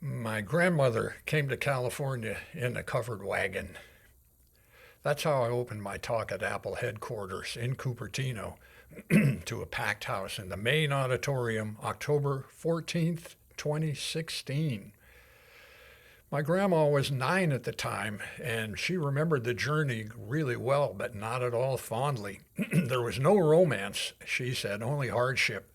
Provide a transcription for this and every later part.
My grandmother came to California in a covered wagon. That's how I opened my talk at Apple headquarters in Cupertino to a packed house in the main auditorium, October 14th, 2016. My grandma was 9 at the time, and she remembered the journey really well, but not at all fondly. There was no romance, she said, only hardship.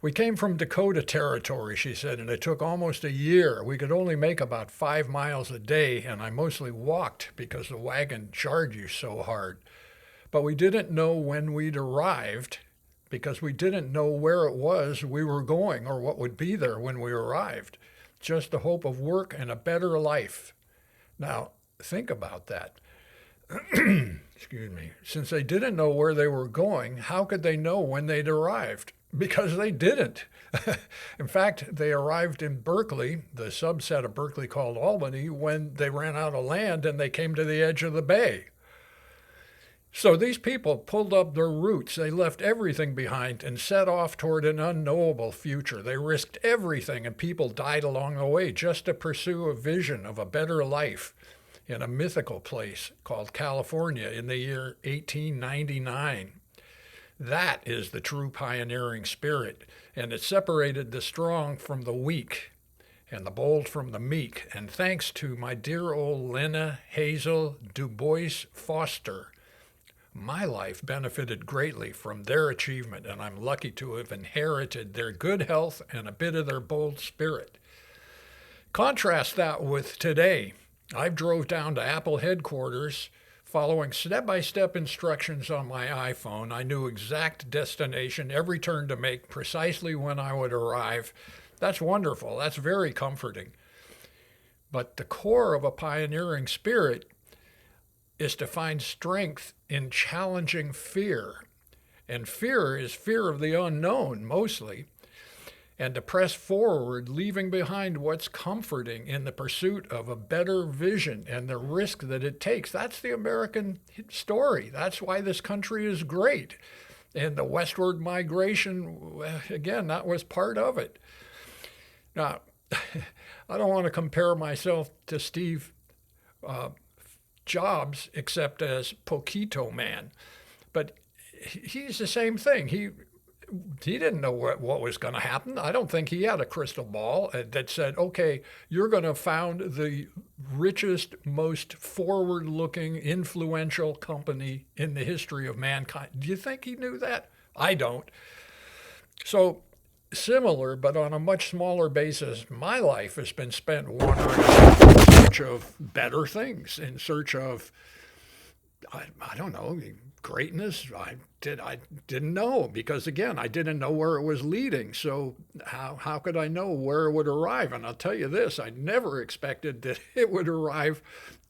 We came from Dakota Territory, she said, and it took almost a year. We could only make about 5 miles a day, and I mostly walked because the wagon jarred you so hard. But we didn't know when we'd arrived because we didn't know where it was we were going or what would be there when we arrived. Just the hope of work and a better life. Now, think about that. Excuse me. Since they didn't know where they were going, how could they know when they'd arrived? Because they didn't. In fact, they arrived in Berkeley, the subset of Berkeley called Albany, when they ran out of land and they came to the edge of the bay. So these people pulled up their roots. They left everything behind and set off toward an unknowable future. They risked everything, and people died along the way just to pursue a vision of a better life in a mythical place called California in the year 1899. That is the true pioneering spirit, and it separated the strong from the weak and the bold from the meek. And thanks to my dear old Lena Hazel Du Bois Foster, my life benefited greatly from their achievement, and I'm lucky to have inherited their good health and a bit of their bold spirit. Contrast that with today. I drove down to Apple headquarters following step-by-step instructions on my iPhone. I knew exact destination, every turn to make, precisely when I would arrive. That's wonderful. That's very comforting. But the core of a pioneering spirit is to find strength in challenging fear. And fear is fear of the unknown, mostly. And to press forward, leaving behind what's comforting in the pursuit of a better vision and the risk that it takes. That's the American story. That's why this country is great. And the westward migration, again, that was part of it. Now, I don't want to compare myself to Steve Jobs, except as Poquito Man. But he's the same thing. He didn't know what was going to happen. I don't think he had a crystal ball that said, okay, you're going to found the richest, most forward-looking, influential company in the history of mankind. Do you think he knew that? I don't. So similar, but on a much smaller basis, my life has been spent wandering in search of better things, in search of, I don't know, greatness. I didn't know because, again, I didn't know where it was leading. So how could I know where it would arrive? And I'll tell you this, I never expected that it would arrive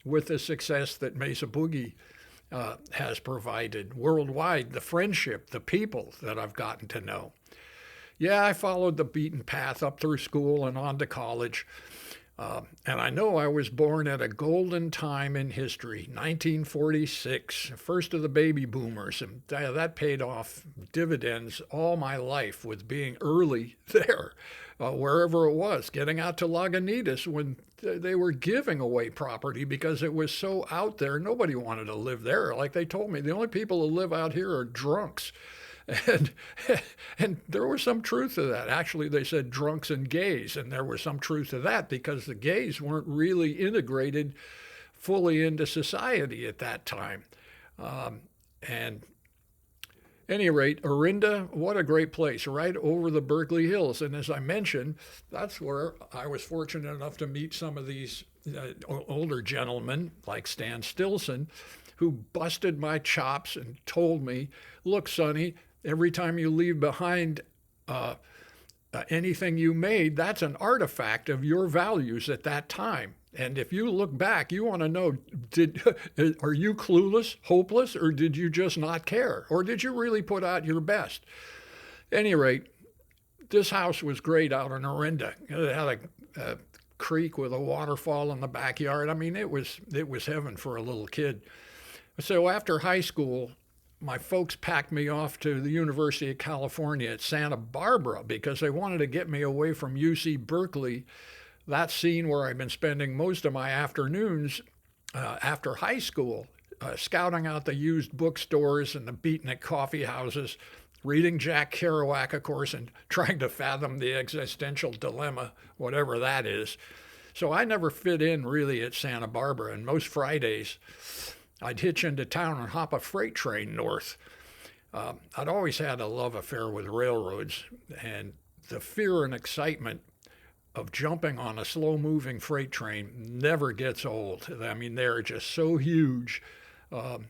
with the success that Mesa Boogie has provided worldwide, the friendship, the people that I've gotten to know. Yeah, I followed the beaten path up through school and on to college. And I know I was born at a golden time in history, 1946, first of the baby boomers. And that paid off dividends all my life with being early there, wherever it was, getting out to Lagunitas when they were giving away property because it was so out there. Nobody wanted to live there. Like they told me, the only people who live out here are drunks. And and there was some truth to that. Actually, they said drunks and gays, and there was some truth to that because the gays weren't really integrated fully into society at that time. And any rate, Orinda, what a great place, right over the Berkeley Hills. And as I mentioned, that's where I was fortunate enough to meet some of these older gentlemen like Stan Stilson, who busted my chops and told me, look, Sonny, every time you leave behind anything you made, that's an artifact of your values at that time. And if you look back, you want to know, are you clueless, hopeless, or did you just not care? Or did you really put out your best? At any rate, this house was great out in Orinda. It had a creek with a waterfall in the backyard. I mean, it was heaven for a little kid. So after high school, my folks packed me off to the University of California at Santa Barbara because they wanted to get me away from UC Berkeley that scene where I've been spending most of my afternoons after high school, scouting out the used bookstores and the beatnik coffee houses, reading Jack Kerouac, of course, and trying to fathom the existential dilemma, whatever that is. So I never fit in really at Santa Barbara, and most Fridays I'd hitch into town and hop a freight train north. I'd always had a love affair with railroads, and the fear and excitement of jumping on a slow moving freight train never gets old. I mean, they're just so huge. Um,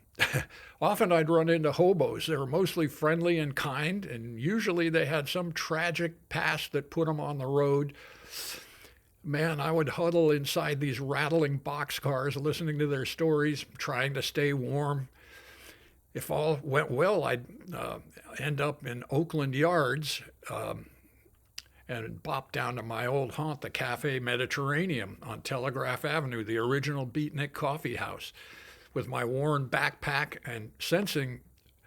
Often I'd run into hobos. They were mostly friendly and kind, and usually they had some tragic past that put them on the road. Man, I would huddle inside these rattling boxcars, listening to their stories, trying to stay warm. If all went well, I'd end up in Oakland Yards and bop down to my old haunt, the Cafe Mediterranean on Telegraph Avenue, the original beatnik coffee house, with my worn backpack and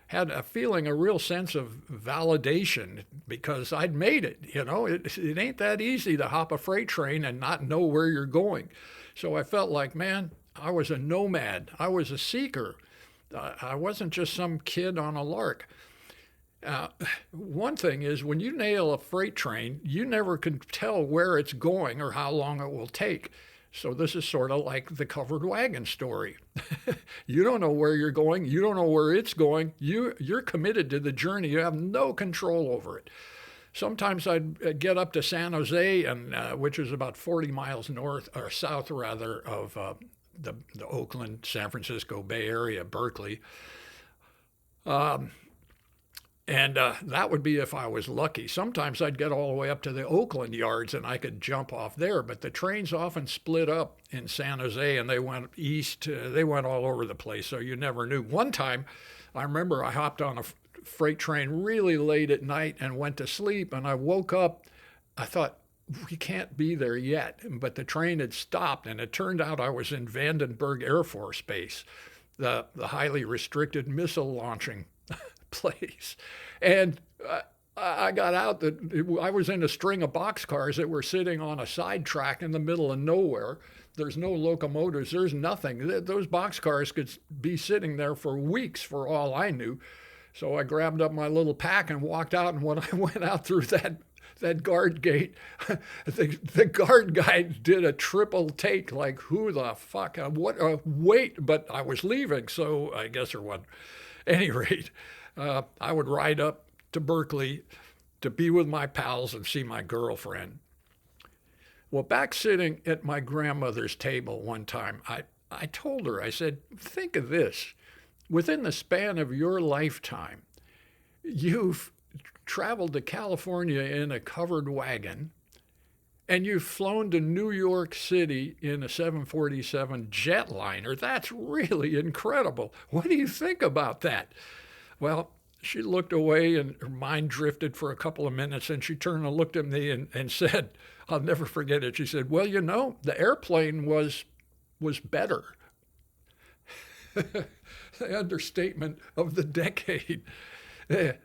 had a real sense of validation because I'd made it. You know, it ain't that easy to hop a freight train and not know where you're going. So I felt like, man, I was a nomad. I was a seeker. I wasn't just some kid on a lark. One thing is when you nail a freight train, you never can tell where it's going or how long it will take. So this is sort of like the Covered Wagon story. You don't know where you're going. You don't know where it's going. You're committed to the journey. You have no control over it. Sometimes I'd get up to San Jose, which is about 40 miles north or south, rather, of the Oakland, San Francisco Bay Area, Berkeley. And that would be if I was lucky. Sometimes I'd get all the way up to the Oakland yards and I could jump off there. But the trains often split up in San Jose and they went east. They went all over the place, so you never knew. One time, I remember I hopped on a freight train really late at night and went to sleep. And I woke up. I thought, we can't be there yet. But the train had stopped, and it turned out I was in Vandenberg Air Force Base, the highly restricted missile launching place. And I got out I was in a string of boxcars that were sitting on a sidetrack in the middle of nowhere. There's no locomotives. There's nothing. Those boxcars could be sitting there for weeks for all I knew. So I grabbed up my little pack and walked out. And when I went out through that guard gate, the guard guy did a triple take, like, who the fuck? Wait, but I was leaving, so I guess or what. At any rate, I would ride up to Berkeley to be with my pals and see my girlfriend. Well, back sitting at my grandmother's table one time, I told her, I said, think of this. Within the span of your lifetime, you've traveled to California in a covered wagon, and you've flown to New York City in a 747 jetliner. That's really incredible. What do you think about that? Well, she looked away and her mind drifted for a couple of minutes, and she turned and looked at me and said, I'll never forget it. She said, well, you know, the airplane was better. The understatement of the decade.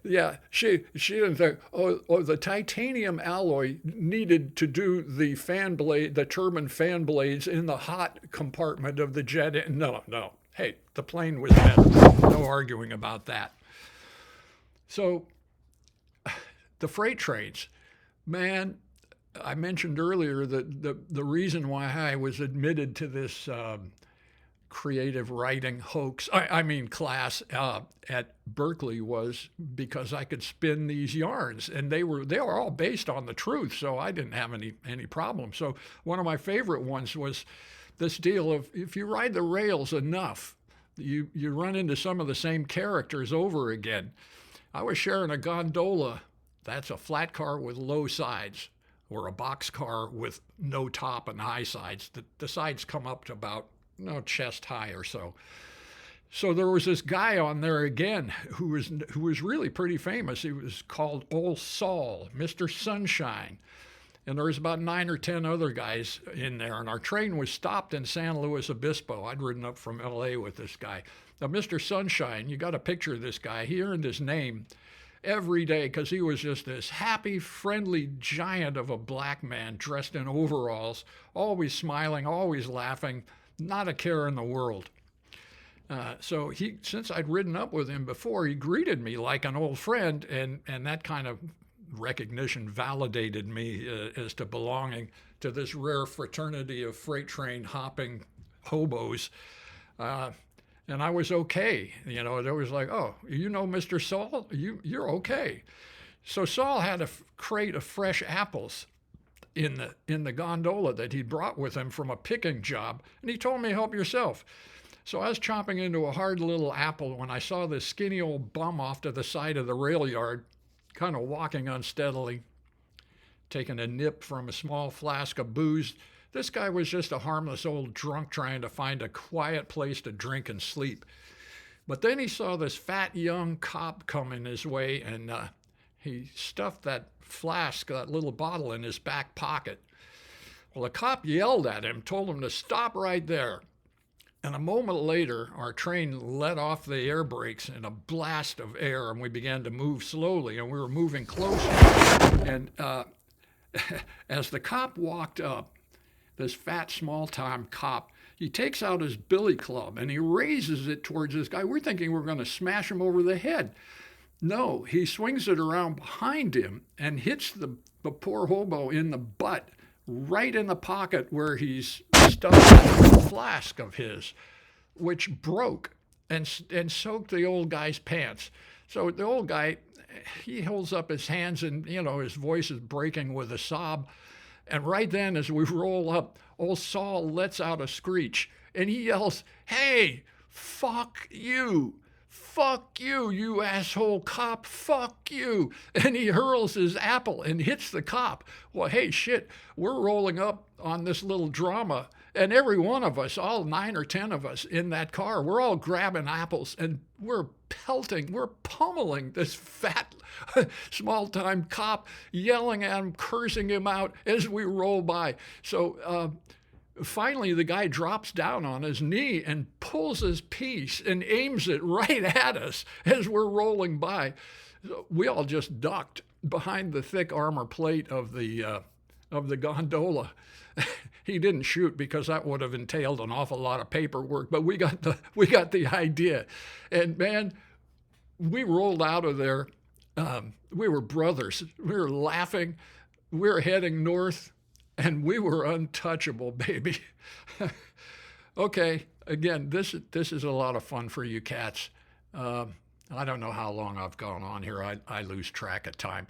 Yeah, she didn't think, the titanium alloy needed to do the turbine fan blades in the hot compartment of the jet. No. Hey, the plane was better. No arguing about that. So the freight trains, man, I mentioned earlier that the reason why I was admitted to this creative writing hoax, class at Berkeley was because I could spin these yarns, and they were all based on the truth, so I didn't have any problem. So one of my favorite ones was this deal of if you ride the rails enough, you run into some of the same characters over again. I was sharing a gondola. That's a flat car with low sides, or a box car with no top and high sides. The sides come up to about chest high or so. So there was this guy on there again who was really pretty famous. He was called Old Saul, Mr. Sunshine. And there was about 9 or 10 other guys in there. And our train was stopped in San Luis Obispo. I'd ridden up from LA with this guy. Now, Mr. Sunshine, you got a picture of this guy. He earned his name every day because he was just this happy, friendly giant of a black man dressed in overalls, always smiling, always laughing, not a care in the world. So since I'd ridden up with him before, he greeted me like an old friend, and that kind of recognition validated me as to belonging to this rare fraternity of freight train hopping hobos. And I was okay. You know, it was like, oh, you know, Mr. Saul, you're okay. So Saul had a crate of fresh apples in the gondola that he'd brought with him from a picking job, and he told me, help yourself. So I was chomping into a hard little apple when I saw this skinny old bum off to the side of the rail yard, kind of walking unsteadily, taking a nip from a small flask of booze. This guy was just a harmless old drunk trying to find a quiet place to drink and sleep. But then he saw this fat young cop coming his way, and he stuffed that flask, that little bottle, in his back pocket. Well, the cop yelled at him, told him to stop right there. And a moment later, our train let off the air brakes in a blast of air, and we began to move slowly, and we were moving closer. And as the cop walked up, this fat, small-time cop, he takes out his billy club, and he raises it towards this guy. We're thinking we're going to smash him over the head. No, he swings it around behind him and hits the poor hobo in the butt, right in the pocket where he's stuffed that flask of his, which broke and soaked the old guy's pants. So the old guy, he holds up his hands, and, you know, his voice is breaking with a sob. And right then, as we roll up, old Saul lets out a screech, and he yells, hey, fuck you. Fuck you, you asshole cop, fuck you. And he hurls his apple and hits the cop. Well, hey, shit, we're rolling up on this little drama. And every one of us, all 9 or 10 of us in that car, we're all grabbing apples, and we're pelting, we're pummeling this fat, small-time cop, yelling at him, cursing him out as we roll by. So finally, the guy drops down on his knee and pulls his piece and aims it right at us as we're rolling by. So we all just ducked behind the thick armor plate of the gondola. He didn't shoot because that would have entailed an awful lot of paperwork, but we got the idea. And man, we rolled out of there. We were brothers. We were laughing. We were heading north, and we were untouchable, baby. Okay, again, this is a lot of fun for you cats. I don't know how long I've gone on here. I lose track of time.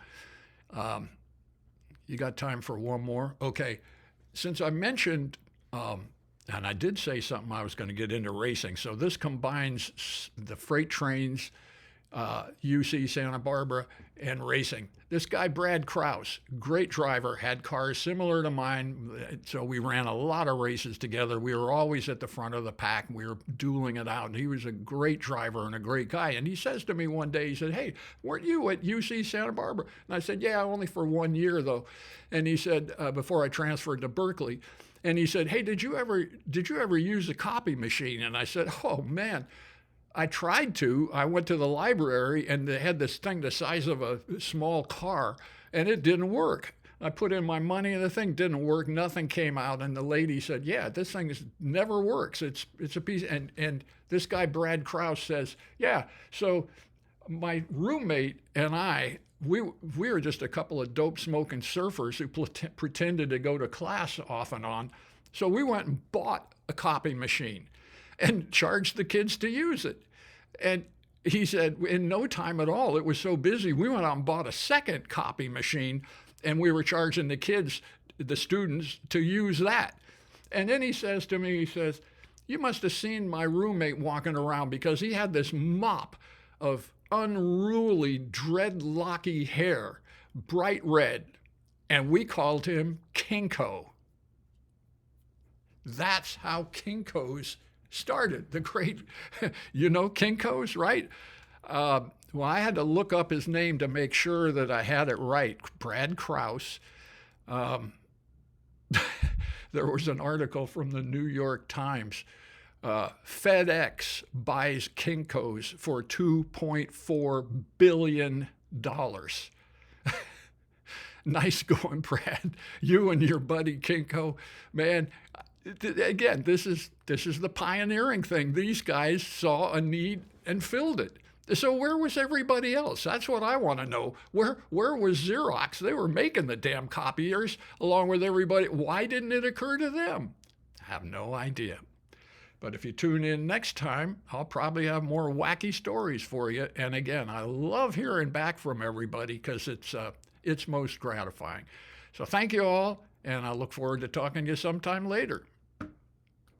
You got time for one more? Okay. Since I mentioned, and I did say something, I was going to get into racing. So this combines the freight trains, UC Santa Barbara, and racing. This guy, Brad Krause, great driver, had cars similar to mine. So we ran a lot of races together. We were always at the front of the pack. We were dueling it out. And he was a great driver and a great guy. And he says to me one day, he said, hey, weren't you at UC Santa Barbara? And I said, yeah, only for 1 year, though. And he said, before I transferred to Berkeley. And he said, hey, did you ever use a copy machine? And I said, oh, man. I tried to. I went to the library, and they had this thing the size of a small car, and it didn't work. I put in my money, and the thing didn't work. Nothing came out. And the lady said, yeah, this thing never works. It's a piece. And this guy, Brad Krause, says, yeah. So my roommate and I, we were just a couple of dope-smoking surfers who pretended to go to class off and on. So we went and bought a copy machine and charged the kids to use it. And he said, in no time at all, it was so busy, we went out and bought a second copy machine, and we were charging the kids, the students, to use that. And then he says to me, he says, you must have seen my roommate walking around, because he had this mop of unruly, dreadlocky hair, bright red, and we called him Kinko. That's how Kinkos started. The great, you know, Kinkos, right? Well, I had to look up his name to make sure that I had it right. Brad Krause. There was an article from the New York Times. FedEx buys Kinkos for $2.4 billion. Nice going, Brad. You and your buddy Kinko, man. Again, this is the pioneering thing. These guys saw a need and filled it. So where was everybody else? That's what I want to know. Where was Xerox? They were making the damn copiers along with everybody. Why didn't it occur to them? I have no idea. But if you tune in next time, I'll probably have more wacky stories for you. And again, I love hearing back from everybody because it's most gratifying. So thank you all, and I look forward to talking to you sometime later.